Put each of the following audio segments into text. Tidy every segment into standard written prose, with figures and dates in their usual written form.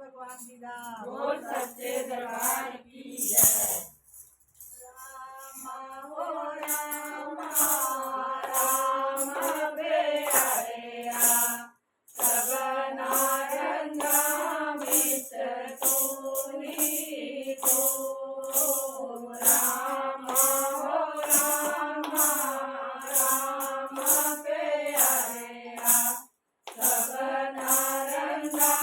भगवान की जय। बोल सच्चे दरबार की जय। रामा हो रामा राम प्यारेया सबना रंगा बिच तूनी तो राम हो राम प्यारेया सबना रंगा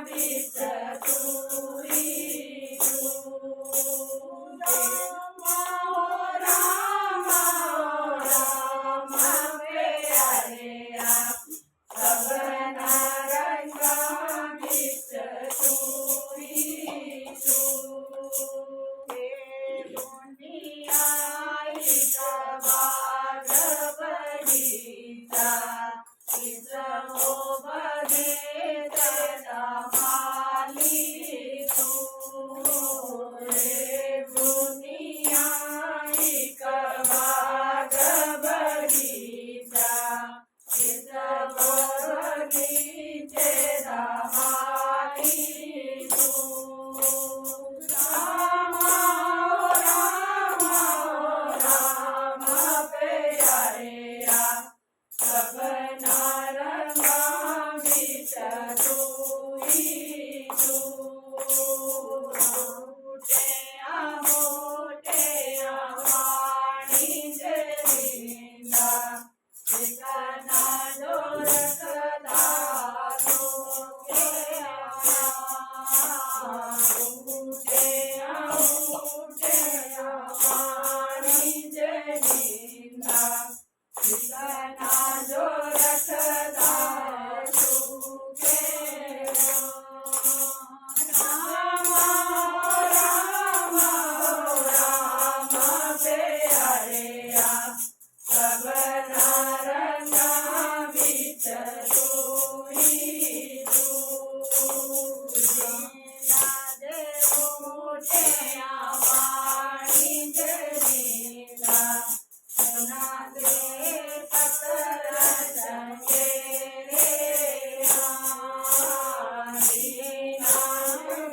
बिच तूनी तो राम हो राम प्यारेया सबना रंगा बिच तूनी तो दुनिया बाग बगीचा इस हो बगे तेरा माली तू दुनिया बाग बगीचा इस हो तेरा माली तू राम प्यारेया सबना रंगा बिच तूनी तो मोटिया वाणी जरींदा ठिकाना जो रखदा मोटिया वाणी जरींदा ठिकाना जो रखदा राम प्यारेया सबना रंगा बिच तूनी तो मोटिया वाणी जरींदा सोना दे पतर चंगे रे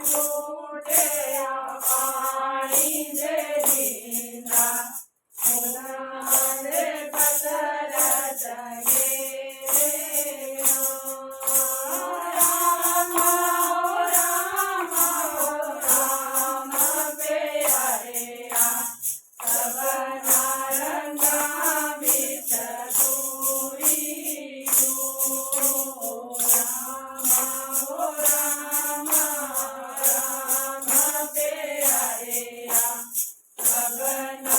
मोटिया वाणी जरींदा सोना दे पतर चंगे रे राम प्यारेया सबना रंगा बिच तूनी तो राम प्यारेया सबना